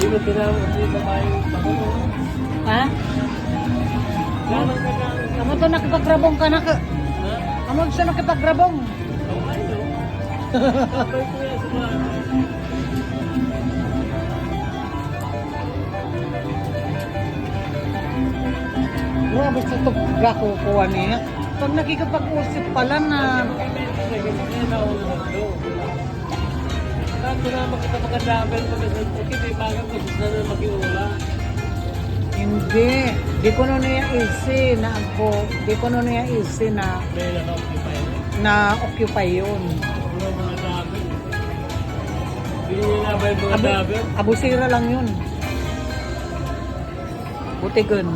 mo tinawag si babae bago. Ha? Kamu to nakipagrabong ka na ka. Ha? Kamu siya nakipagrabong. Okay, no? Kapag ko yan sila. Grabe sa ito gakukuha niya. Pag nakikipag-usip pala na Saan ko na makita magkadabel ko na sa bukid, eh, bagang gusto na mag-iula. hindi. Di ko nun niya easy na ako. Di ko nun niya easy na May naka-occupy na. na-occupy yun. Wala mga dabel. Hindi nila ba yung mga dabel? Abusira lang yun. Butigon.